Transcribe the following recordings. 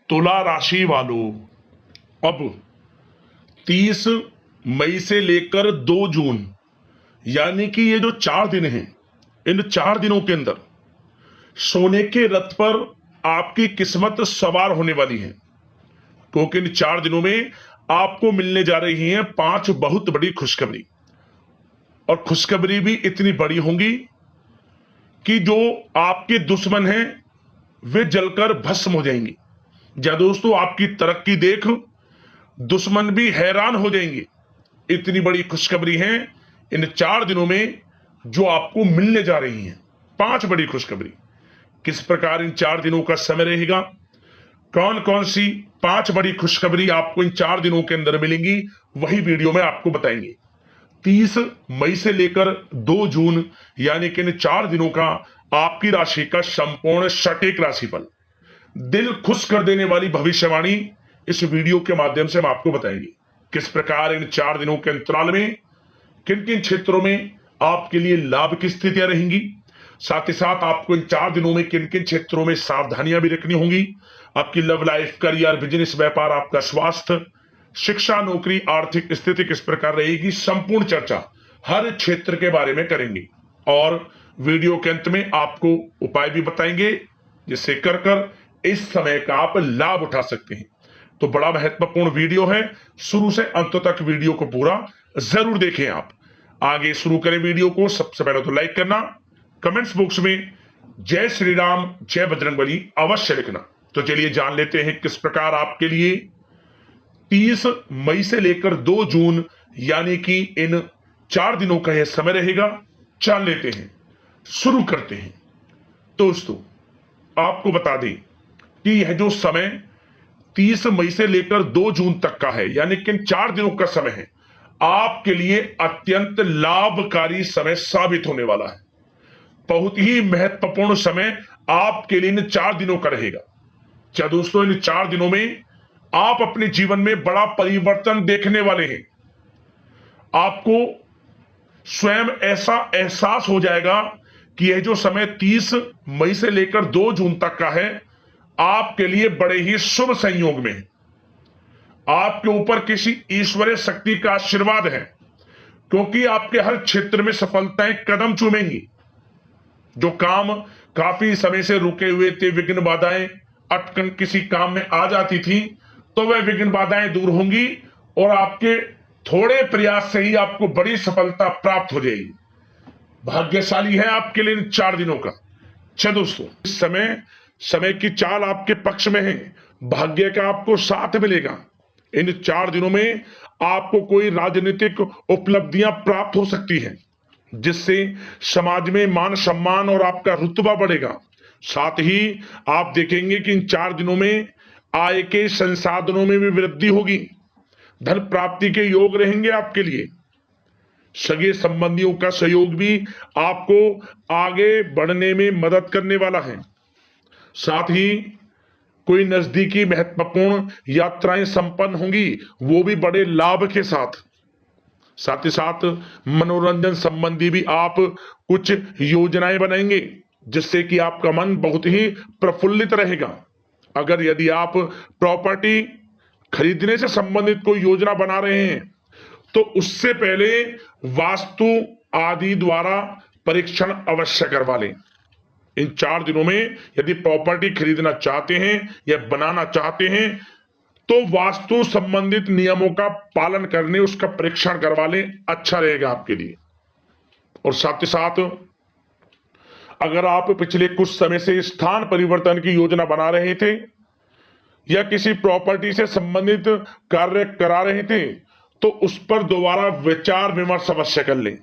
तुला राशि वालों, अब 30 मई से लेकर 2 जून यानी कि ये जो 4 दिन हैं, इन 4 दिनों के अंदर सोने के रथ पर आपकी किस्मत सवार होने वाली है, क्योंकि इन 4 दिनों में आपको मिलने जा रही हैं 5 बहुत बड़ी खुशखबरी। और खुशखबरी भी इतनी बड़ी होंगी कि जो आपके दुश्मन हैं वे जलकर भस्म हो जाएंगे। या दोस्तों, आपकी तरक्की देख दुश्मन भी हैरान हो जाएंगे। इतनी बड़ी खुशखबरी है इन 4 दिनों में जो आपको मिलने जा रही हैं, 5 बड़ी खुशखबरी। किस प्रकार इन 4 दिनों का समय रहेगा, कौन कौन सी 5 बड़ी खुशखबरी आपको इन 4 दिनों के अंदर मिलेंगी, वही वीडियो में आपको बताएंगे। 30 मई से लेकर 2 जून यानी कि इन 4 दिनों का आपकी राशि का संपूर्ण सटीक राशिफल, दिल खुश कर देने वाली भविष्यवाणी इस वीडियो के माध्यम से हम आपको बताएंगे। किस प्रकार इन 4 दिनों के अंतराल में किन किन क्षेत्रों में आपके लिए लाभ की स्थितियां रहेंगी, साथ ही साथ आपको इन 4 दिनों में किन किन क्षेत्रों में सावधानियां भी रखनी होंगी। आपकी लव लाइफ, करियर, बिजनेस, व्यापार, आपका स्वास्थ्य, शिक्षा, नौकरी, आर्थिक स्थिति किस प्रकार रहेगी, संपूर्ण चर्चा हर क्षेत्र के बारे में करेंगे। और वीडियो के अंत में आपको उपाय भी बताएंगे जिससे कर इस समय का आप लाभ उठा सकते हैं। तो बड़ा महत्वपूर्ण वीडियो है, शुरू से अंत तक वीडियो को पूरा जरूर देखें। आप आगे शुरू करें वीडियो को। सबसे पहले तो लाइक करना, कमेंट्स बॉक्स में जय श्री राम, जय बजरंगबली अवश्य लिखना। तो चलिए जान लेते हैं किस प्रकार आपके लिए 30 मई से लेकर 2 जून यानी कि इन 4 दिनों का यह समय रहेगा। जान लेते हैं, शुरू करते हैं। दोस्तों, आपको बता दें कि यह जो समय 30 मई से लेकर 2 जून तक का है, यानी कि इन 4 दिनों का समय है, आपके लिए अत्यंत लाभकारी समय साबित होने वाला है। बहुत ही महत्वपूर्ण समय आपके लिए इन 4 दिनों का रहेगा। क्या दोस्तों, इन 4 दिनों में आप अपने जीवन में बड़ा परिवर्तन देखने वाले हैं। आपको स्वयं ऐसा एहसास हो जाएगा कि यह जो समय 30 मई से लेकर 2 जून तक का है, आपके लिए बड़े ही शुभ संयोग में है। आपके ऊपर किसी ईश्वरीय शक्ति का आशीर्वाद है, क्योंकि आपके हर क्षेत्र में सफलताएं कदम चूमेंगी। जो काम काफी समय से रुके हुए थे, विघ्न बाधाएं अटकन किसी काम में आ जाती थी, तो वह विघ्न बाधाएं दूर होंगी और आपके थोड़े प्रयास से ही आपको बड़ी सफलता प्राप्त हो जाएगी। भाग्यशाली है आपके लिए इन 4 दिनों का। अच्छा दोस्तों, इस समय की चाल आपके पक्ष में है, भाग्य का आपको साथ मिलेगा। इन 4 दिनों में आपको कोई राजनीतिक उपलब्धियां प्राप्त हो सकती हैं, जिससे समाज में मान सम्मान और आपका रुतबा बढ़ेगा। साथ ही आप देखेंगे कि इन 4 दिनों में आय के संसाधनों में भी वृद्धि होगी, धन प्राप्ति के योग रहेंगे आपके लिए। सगे संबंधियों का सहयोग भी आपको आगे बढ़ने में मदद करने वाला है। साथ ही कोई नजदीकी महत्वपूर्ण यात्राएं संपन्न होंगी, वो भी बड़े लाभ के साथ। साथ ही साथ मनोरंजन संबंधी भी आप कुछ योजनाएं बनाएंगे, जिससे कि आपका मन बहुत ही प्रफुल्लित रहेगा। अगर यदि आप प्रॉपर्टी खरीदने से संबंधित कोई योजना बना रहे हैं, तो उससे पहले वास्तु आदि द्वारा परीक्षण अवश्य करवा लें। इन 4 दिनों में यदि प्रॉपर्टी खरीदना चाहते हैं या बनाना चाहते हैं, तो वास्तु संबंधित नियमों का पालन करने उसका परीक्षण करवा लें, अच्छा रहेगा आपके लिए। और साथ ही साथ अगर आप पिछले कुछ समय से स्थान परिवर्तन की योजना बना रहे थे या किसी प्रॉपर्टी से संबंधित कार्य करा रहे थे, तो उस पर दोबारा विचार विमर्श अवश्य कर लें।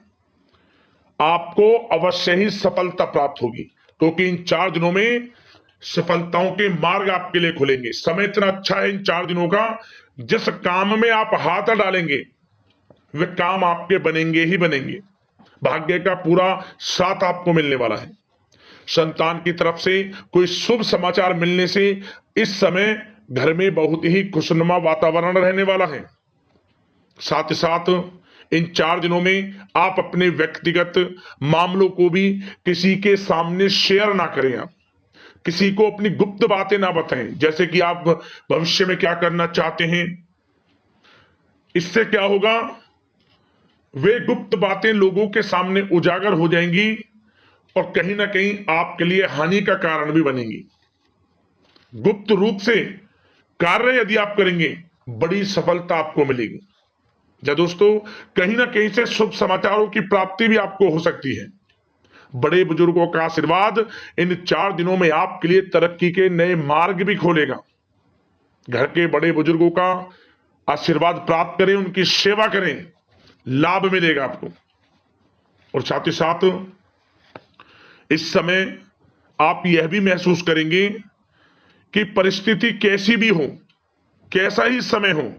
आपको अवश्य ही सफलता प्राप्त होगी, क्योंकि इन 4 दिनों में सफलताओं के मार्ग आपके लिए खुलेंगे। समय इतना अच्छा है इन 4 दिनों का, जिस काम में आप हाथ डालेंगे वे काम आपके बनेंगे ही बनेंगे। भाग्य का पूरा साथ आपको मिलने वाला है। संतान की तरफ से कोई शुभ समाचार मिलने से इस समय घर में बहुत ही खुशनुमा वातावरण रहने वाला है। साथ ही साथ इन 4 दिनों में आप अपने व्यक्तिगत मामलों को भी किसी के सामने शेयर ना करें। आप किसी को अपनी गुप्त बातें ना बताएं, जैसे कि आप भविष्य में क्या करना चाहते हैं। इससे क्या होगा, वे गुप्त बातें लोगों के सामने उजागर हो जाएंगी और कहीं ना कहीं आपके लिए हानि का कारण भी बनेंगी। गुप्त रूप से कार्य यदि आप करेंगे, बड़ी सफलता आपको मिलेगी। या दोस्तों, कहीं ना कहीं से शुभ समाचारों की प्राप्ति भी आपको हो सकती है। बड़े बुजुर्गों का आशीर्वाद इन 4 दिनों में आपके लिए तरक्की के नए मार्ग भी खोलेगा। घर के बड़े बुजुर्गों का आशीर्वाद प्राप्त करें, उनकी सेवा करें, लाभ मिलेगा आपको। और साथ ही साथ इस समय आप यह भी महसूस करेंगे कि परिस्थिति कैसी भी हो, कैसा ही समय हो,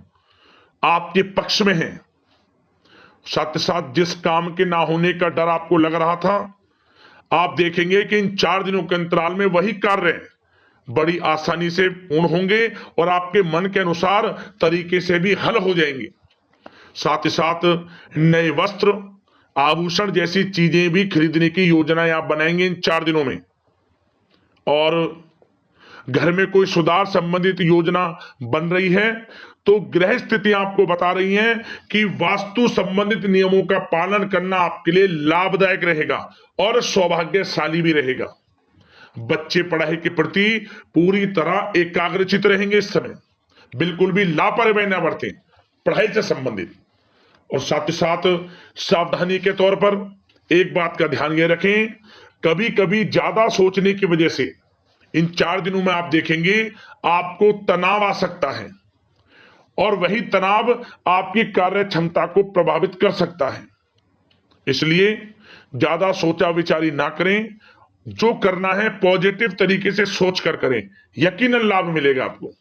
आपके पक्ष में है। साथ ही साथ जिस काम के ना होने का डर आपको लग रहा था, आप देखेंगे कि इन 4 दिनों के अंतराल में वही कार्य बड़ी आसानी से पूर्ण होंगे और आपके मन के अनुसार तरीके से भी हल हो जाएंगे। साथ ही साथ नए वस्त्र, आभूषण जैसी चीजें भी खरीदने की योजनाएं आप बनाएंगे इन 4 दिनों में। और घर में कोई सुधार संबंधित योजना बन रही है तो ग्रह स्थितियां आपको बता रही हैं कि वास्तु संबंधित नियमों का पालन करना आपके लिए लाभदायक रहेगा और सौभाग्यशाली भी रहेगा। बच्चे पढ़ाई के प्रति पूरी तरह एकाग्रचित रहेंगे इस समय, बिल्कुल भी लापरवाही न बरतें पढ़ाई से संबंधित। और साथ ही साथ सावधानी के तौर पर एक बात का ध्यान ये रखें, कभी कभी ज्यादा सोचने की वजह से इन 4 दिनों में आप देखेंगे आपको तनाव आ सकता है और वही तनाव आपकी कार्य क्षमता को प्रभावित कर सकता है। इसलिए ज्यादा सोचा विचारी ना करें, जो करना है पॉजिटिव तरीके से सोच कर करें, यकीनन लाभ मिलेगा आपको।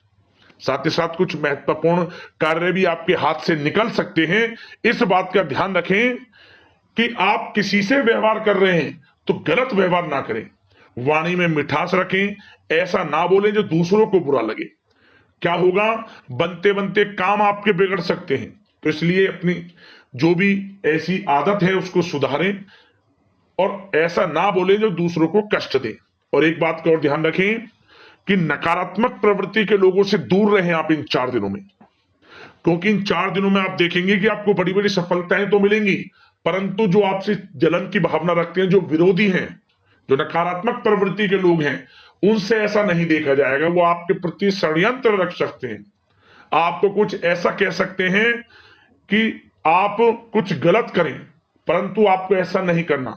साथ ही साथ कुछ महत्वपूर्ण कार्य भी आपके हाथ से निकल सकते हैं। इस बात का ध्यान रखें कि आप किसी से व्यवहार कर रहे हैं तो गलत व्यवहार ना करें, वाणी में मिठास रखें, ऐसा ना बोलें जो दूसरों को बुरा लगे। क्या होगा, बनते बनते काम आपके बिगड़ सकते हैं। तो इसलिए अपनी जो भी ऐसी आदत है उसको सुधारें और ऐसा ना बोले जो दूसरों को कष्ट दे। और एक बात का और ध्यान रखें कि नकारात्मक प्रवृत्ति के लोगों से दूर रहें आप इन 4 दिनों में, क्योंकि इन 4 दिनों में आप देखेंगे कि आपको बड़ी बड़ी सफलताएं तो मिलेंगी, परंतु जो आपसे जलन की भावना रखते हैं, जो विरोधी हैं, जो नकारात्मक प्रवृत्ति के लोग हैं, उनसे ऐसा नहीं देखा जाएगा। वो आपके प्रति षड्यंत्र रख सकते हैं, आपको कुछ ऐसा कह सकते हैं कि आप कुछ गलत करें, परंतु आपको ऐसा नहीं करना।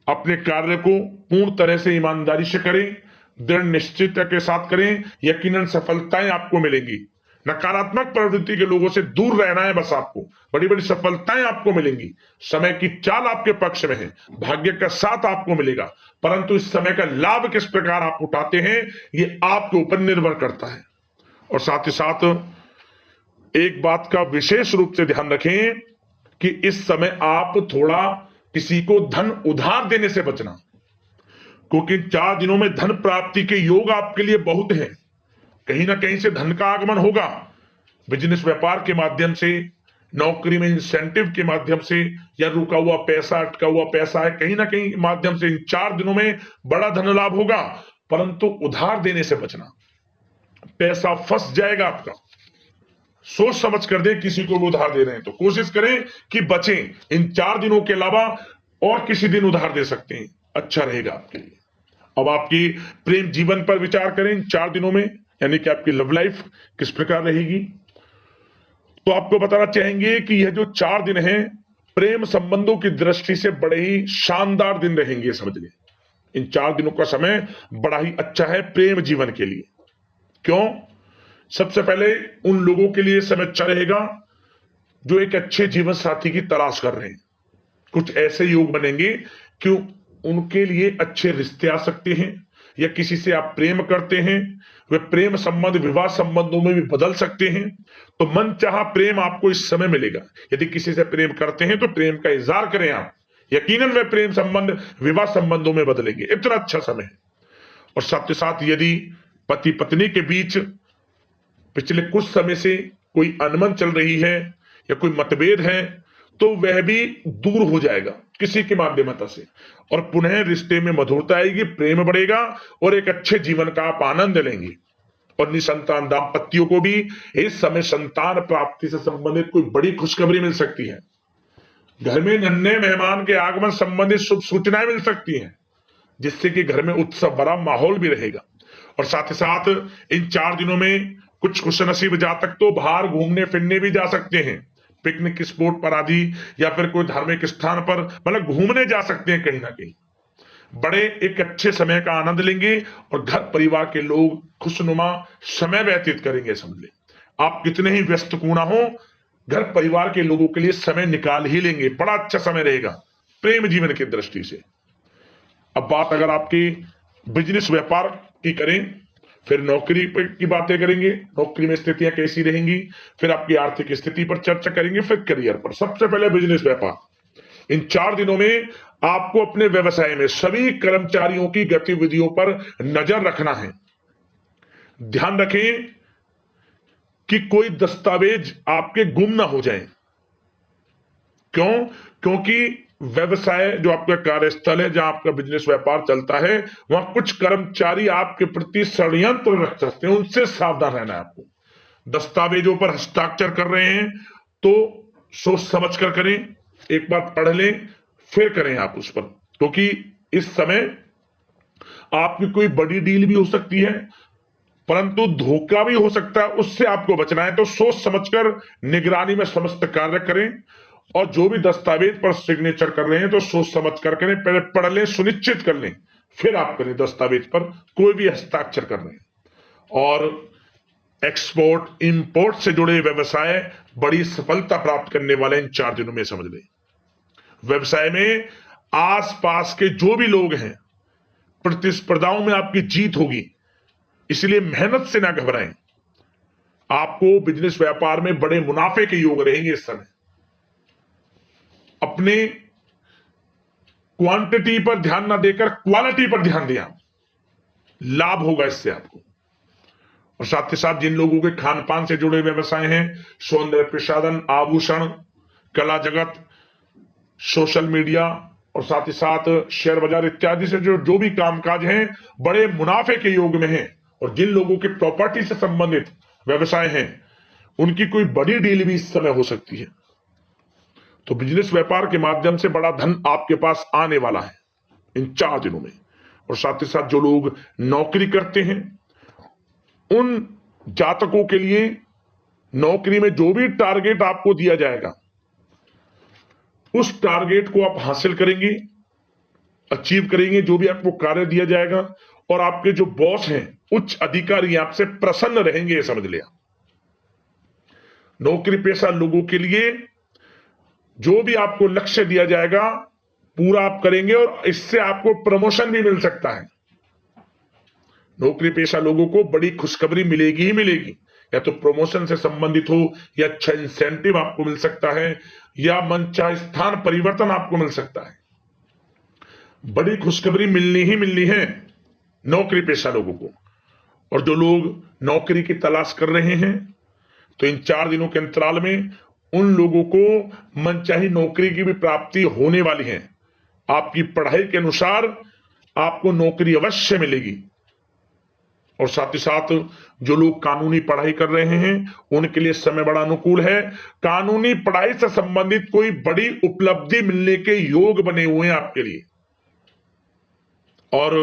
अपने कार्य को पूर्ण तरह से ईमानदारी से करें, दृढ़ निश्चितता के साथ करें, यकीनन सफलताएं आपको मिलेंगी। नकारात्मक प्रवृत्ति के लोगों से दूर रहना है बस, आपको बड़ी बड़ी सफलताएं आपको मिलेंगी। समय की चाल आपके पक्ष में है, भाग्य का साथ आपको मिलेगा, परंतु इस समय का लाभ किस प्रकार आप उठाते हैं ये आपके ऊपर निर्भर करता है। और साथ ही साथ एक बात का विशेष रूप से ध्यान रखें कि इस समय आप थोड़ा किसी को धन उधार देने से बचना, क्योंकि 4 दिनों में धन प्राप्ति के योग आपके लिए बहुत हैं। कहीं ना कहीं से धन का आगमन होगा, बिजनेस व्यापार के माध्यम से, नौकरी में इंसेंटिव के माध्यम से, या रुका हुआ पैसा, अटका हुआ पैसा है, कहीं ना कहीं माध्यम से इन 4 दिनों में बड़ा धन लाभ होगा। परंतु उधार देने से बचना, पैसा फंस जाएगा आपका। सोच समझ कर दें, किसी को भी उधार दे रहे हैं तो कोशिश करें कि बचें। इन 4 दिनों के अलावा और किसी दिन उधार दे सकते हैं, अच्छा रहेगा आपके लिए। अब आपकी प्रेम जीवन पर विचार करें इन 4 दिनों में, यानी कि आपकी लव लाइफ किस प्रकार रहेगी। तो आपको बताना चाहेंगे कि यह जो 4 दिन हैं प्रेम संबंधों की दृष्टि से बड़े ही शानदार दिन रहेंगे, समझ लें। इन 4 दिनों का समय बड़ा ही अच्छा है प्रेम जीवन के लिए। क्यों? सबसे पहले उन लोगों के लिए समय अच्छा रहेगा जो एक अच्छे जीवन साथी की तलाश कर रहे हैं। कुछ ऐसे योग बनेंगे कि उनके लिए अच्छे रिश्ते आ सकते हैं, या किसी से आप प्रेम करते हैं, वे प्रेम संबंध विवाह संबंधों में भी बदल सकते हैं। तो मन चाहा प्रेम आपको इस समय मिलेगा। यदि किसी से प्रेम करते हैं तो प्रेम का इजहार करें आप, यकीनन वे प्रेम संबंध विवाह संबंधों में बदलेंगे। इतना अच्छा समय है। और साथ ही साथ यदि पति पत्नी के बीच पिछले कुछ समय से कोई अनबन चल रही है या कोई मतभेद है, तो वह भी दूर हो जाएगा किसी के माध्यमता से, और पुनः रिश्ते में मधुरता आएगी, प्रेम बढ़ेगा और एक अच्छे जीवन का आप आनंद लेंगे। और निसंतान दाम्पत्यों को भी इस समय संतान प्राप्ति से संबंधित कोई बड़ी खुशखबरी मिल सकती है। घर में नन्हे मेहमान के आगमन संबंधित शुभ सूचनाएं मिल सकती हैं, जिससे कि घर में उत्सव भरा माहौल भी रहेगा। और साथ ही साथ इन 4 दिनों में कुछ खुशनसीब जातक तो बाहर घूमने फिरने भी जा सकते हैं, पिकनिक स्पॉट पर आदि, या फिर कोई धार्मिक स्थान पर मतलब घूमने जा सकते हैं कहीं ना कहीं। बड़े एक अच्छे समय का आनंद लेंगे और घर परिवार के लोग खुशनुमा समय व्यतीत करेंगे। समझ ले, आप कितने ही व्यस्त क्यों ना हो, घर परिवार के लोगों के लिए समय निकाल ही लेंगे। बड़ा अच्छा समय रहेगा प्रेम जीवन की दृष्टि से। अब बात अगर आपकी बिजनेस व्यापार की करें, फिर नौकरी की बातें करेंगे, नौकरी में स्थितियां कैसी रहेंगी, फिर आपकी आर्थिक स्थिति पर चर्चा करेंगे, फिर करियर पर। सबसे पहले बिजनेस व्यापार। इन 4 दिनों में आपको अपने व्यवसाय में सभी कर्मचारियों की गतिविधियों पर नजर रखना है। ध्यान रखें कि कोई दस्तावेज आपके गुम ना हो जाएं। क्यों? क्योंकि व्यवसाय जो आपका कार्यस्थल है, जहां आपका बिजनेस व्यापार चलता है, वहां कुछ कर्मचारी आपके प्रति षड्यंत्र रख सकते हैं, उनसे सावधान रहना है आपको। दस्तावेजों पर हस्ताक्षर कर रहे हैं तो सोच समझ कर करें, एक बार पढ़ लें फिर करें आप उस पर, क्योंकि इस समय आपकी कोई बड़ी डील भी हो सकती है, परंतु धोखा भी हो सकता है, उससे आपको बचना है। तो सोच समझकर निगरानी में समस्त कार्य करें, और जो भी दस्तावेज पर सिग्नेचर कर रहे हैं तो सोच समझ कर करें, पहले पढ़ लें, सुनिश्चित कर लें, फिर आप करें दस्तावेज पर कोई भी हस्ताक्षर कर रहे हैं। और एक्सपोर्ट इंपोर्ट से जुड़े व्यवसाय बड़ी सफलता प्राप्त करने वाले इन 4 दिनों में। समझ लें, व्यवसाय में आसपास के जो भी लोग हैं, प्रतिस्पर्धाओं में आपकी जीत होगी, इसलिए मेहनत से ना घबराएं। आपको बिजनेस व्यापार में बड़े मुनाफे के योग रहेंगे इस समय। अपने क्वांटिटी पर ध्यान ना देकर क्वालिटी पर ध्यान दिया, लाभ होगा इससे आपको। और साथ ही साथ जिन लोगों के खान पान से जुड़े व्यवसाय हैं, सौंदर्य प्रसाधन, आभूषण, कला जगत, सोशल मीडिया और साथ ही साथ शेयर बाजार इत्यादि से जो भी कामकाज हैं, बड़े मुनाफे के योग में हैं। और जिन लोगों के प्रॉपर्टी से संबंधित व्यवसाय हैं, उनकी कोई बड़ी डील भी इस समय हो सकती है। तो बिजनेस व्यापार के माध्यम से बड़ा धन आपके पास आने वाला है इन 4 दिनों में। और साथ ही साथ जो लोग नौकरी करते हैं, उन जातकों के लिए नौकरी में जो भी टारगेट आपको दिया जाएगा, उस टारगेट को आप हासिल करेंगे, अचीव करेंगे, जो भी आपको कार्य दिया जाएगा। और आपके जो बॉस हैं, उच्च अधिकारी, आपसे प्रसन्न रहेंगे, ये समझ लिया। नौकरी पेशा लोगों के लिए जो भी आपको लक्ष्य दिया जाएगा, पूरा आप करेंगे और इससे आपको प्रमोशन भी मिल सकता है। नौकरी पेशा लोगों को बड़ी खुशखबरी मिलेगी ही मिलेगी, या तो प्रमोशन से संबंधित हो, या अच्छा इंसेंटिव आपको मिल सकता है, या मनचाहे स्थान परिवर्तन आपको मिल सकता है। बड़ी खुशखबरी मिलनी ही मिलनी है नौकरी पेशा लोगों को। और जो लोग नौकरी की तलाश कर रहे हैं, तो इन 4 दिनों के अंतराल में उन लोगों को मनचाही नौकरी की भी प्राप्ति होने वाली है। आपकी पढ़ाई के अनुसार आपको नौकरी अवश्य मिलेगी। और साथ ही साथ जो लोग कानूनी पढ़ाई कर रहे हैं, उनके लिए समय बड़ा अनुकूल है। कानूनी पढ़ाई से संबंधित कोई बड़ी उपलब्धि मिलने के योग बने हुए हैं आपके लिए। और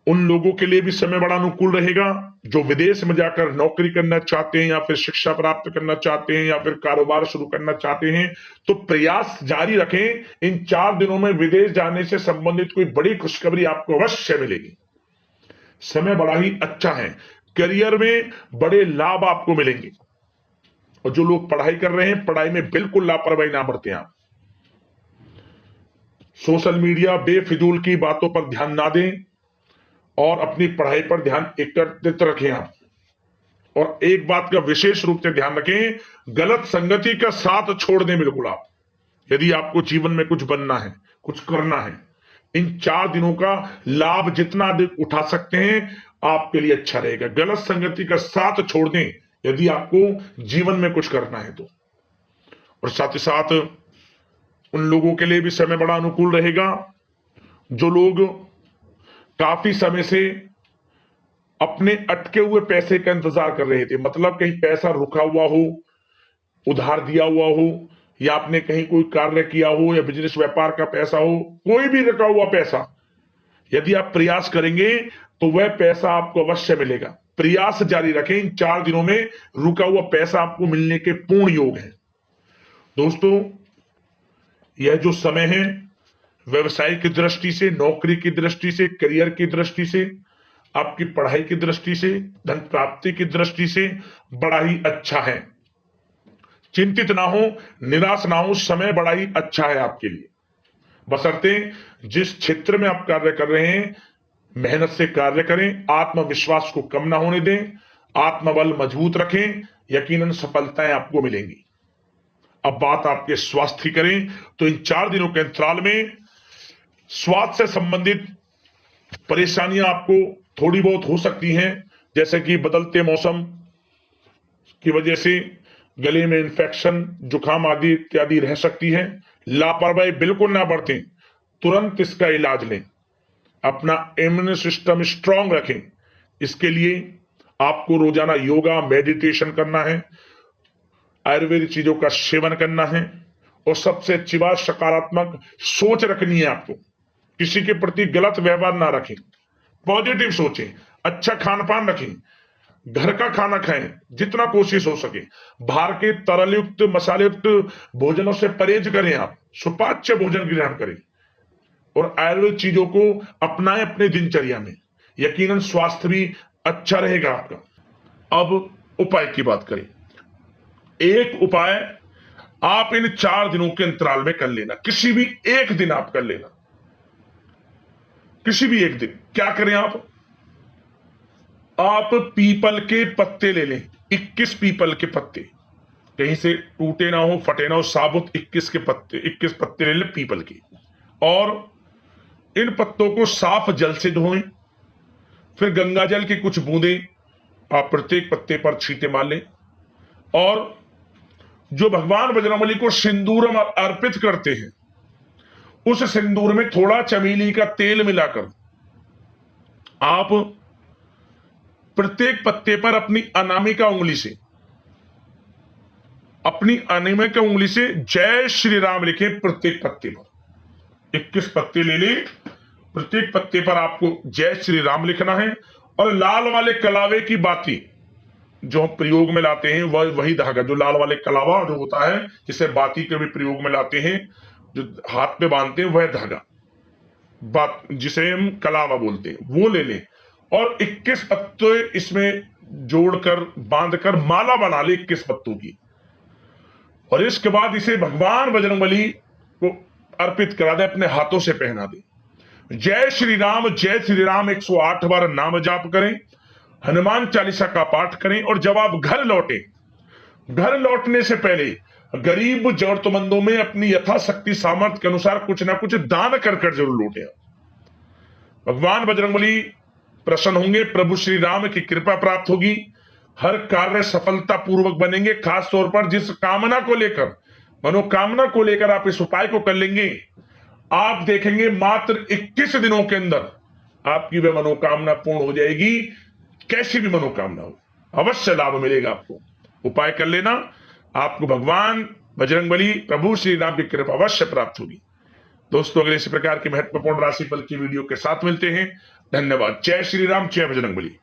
उन लोगों के लिए भी समय बड़ा अनुकूल रहेगा जो विदेश में जाकर नौकरी करना चाहते हैं, या फिर शिक्षा प्राप्त करना चाहते हैं, या फिर कारोबार शुरू करना चाहते हैं। तो प्रयास जारी रखें। इन 4 दिनों में विदेश जाने से संबंधित कोई बड़ी खुशखबरी आपको अवश्य मिलेगी। समय बड़ा ही अच्छा है। करियर में बड़े लाभ आपको मिलेंगे। और जो लोग पढ़ाई कर रहे हैं, पढ़ाई में बिल्कुल लापरवाही ना बरतें आप। सोशल मीडिया बेफिजूल की बातों पर ध्यान ना दें और अपनी पढ़ाई पर ध्यान एकत्रित रखें आप। और एक बात का विशेष रूप से ध्यान रखें, गलत संगति का साथ छोड़ दें बिल्कुल आप। यदि आपको जीवन में कुछ बनना है, कुछ करना है, इन 4 दिनों का लाभ जितना अधिक उठा सकते हैं आपके लिए अच्छा रहेगा। गलत संगति का साथ छोड़ दें यदि आपको जीवन में कुछ करना है तो। और साथ ही साथ उन लोगों के लिए भी समय बड़ा अनुकूल रहेगा जो लोग काफी समय से अपने अटके हुए पैसे का इंतजार कर रहे थे, मतलब कहीं पैसा रुका हुआ हो, उधार दिया हुआ हो, या आपने कहीं कोई कार्य किया हो, या बिजनेस व्यापार का पैसा हो, कोई भी रुका हुआ पैसा, यदि आप प्रयास करेंगे तो वह पैसा आपको अवश्य मिलेगा। प्रयास जारी रखें, इन 4 दिनों में रुका हुआ पैसा आपको मिलने के पूर्ण योग है। दोस्तों, यह जो समय है व्यवसाय की दृष्टि से, नौकरी की दृष्टि से, करियर की दृष्टि से, आपकी पढ़ाई की दृष्टि से, धन प्राप्ति की दृष्टि से बड़ा ही अच्छा है। चिंतित ना हो, निराश ना हो, समय बड़ा ही अच्छा है आपके लिए। बशर्ते जिस क्षेत्र में आप कार्य कर रहे हैं मेहनत से कार्य करें, आत्मविश्वास को कम ना होने दें, आत्मबल मजबूत रखें, यकीनन सफलताएं आपको मिलेंगी। अब बात आपके स्वास्थ्य की करें तो इन 4 दिनों के अंतराल में स्वास्थ्य से संबंधित परेशानियां आपको थोड़ी बहुत हो सकती हैं, जैसे कि बदलते मौसम की वजह से गले में इंफेक्शन, जुकाम आदि इत्यादि रह सकती है। लापरवाही बिल्कुल ना बरतें, तुरंत इसका इलाज लें, अपना इम्यून सिस्टम स्ट्रांग रखें। इसके लिए आपको रोजाना योगा, मेडिटेशन करना है, आयुर्वेदिक चीजों का सेवन करना है, और सबसे अच्छी बात सकारात्मक सोच रखनी है। आपको किसी के प्रति गलत व्यवहार ना रखें, पॉजिटिव सोचें, अच्छा खान पान रखें, घर का खाना खाएं जितना कोशिश हो सके, बाहर के तरल युक्त मसाले युक्त भोजनों से परहेज करें, आप सुपाच्य भोजन ग्रहण करें और आयुर्वेद चीजों को अपनाएं अपने दिनचर्या में, यकीनन स्वास्थ्य भी अच्छा रहेगा आपका। अब उपाय की बात करें। एक उपाय आप इन 4 दिनों के अंतराल में कर लेना, किसी भी एक दिन आप कर लेना, किसी भी एक दिन। क्या करें आप पीपल के पत्ते ले लें, 21 पीपल के पत्ते, कहीं से टूटे ना हो, फटे ना हो, साबुत 21 पत्ते ले लें पीपल के, और इन पत्तों को साफ जल से धोएं, फिर गंगा जल की कुछ बूंदें आप प्रत्येक पत्ते पर छींटे मार लें, और जो भगवान बजरंगबली को सिंदूर अर्पित करते हैं उस सिंदूर में थोड़ा चमेली का तेल मिलाकर आप प्रत्येक पत्ते पर अपनी अनामिका उंगली से जय श्री राम लिखें। प्रत्येक पत्ते पर 21 पत्ते ले लें, प्रत्येक पत्ते पर आपको जय श्री राम लिखना है, और लाल वाले कलावे की बाती जो हम प्रयोग में लाते हैं वही धागा, जो लाल वाले कलावा जो होता है जिसे बाती के भी प्रयोग में लाते हैं, जो हाथ पे बांधते हैं, वह धागा जिसे हम कलावा बोलते हैं, वो ले लें, और 21 पत्ते इसमें जोड़कर बांधकर माला बना ले 21 पत्तों की, और इसके बाद इसे भगवान बजरंगबली को अर्पित करा दे, अपने हाथों से पहना दे। जय श्री राम 108 बार नाम जाप करें, हनुमान चालीसा का पाठ करें, और जब आप घर लौटने से पहले गरीब जरूरतमंदों में अपनी यथाशक्ति सामर्थ्य के अनुसार कुछ ना कुछ दान कर जरूर लौटे। भगवान बजरंगबली प्रसन्न होंगे, प्रभु श्री राम की कृपा प्राप्त होगी, हर कार्य सफलता पूर्वक बनेंगे। खास तौर पर जिस मनोकामना को लेकर आप इस उपाय को कर लेंगे, आप देखेंगे मात्र 21 दिनों के अंदर आपकी वह मनोकामना पूर्ण हो जाएगी। कैसी भी मनोकामना हो, अवश्य लाभ मिलेगा आपको। उपाय कर लेना, आपको भगवान बजरंगबली प्रभु श्री राम की कृपा अवश्य प्राप्त होगी। दोस्तों, अगले इसी प्रकार की महत्वपूर्ण राशिफल की वीडियो के साथ मिलते हैं। धन्यवाद। जय श्री राम, जय बजरंगबली।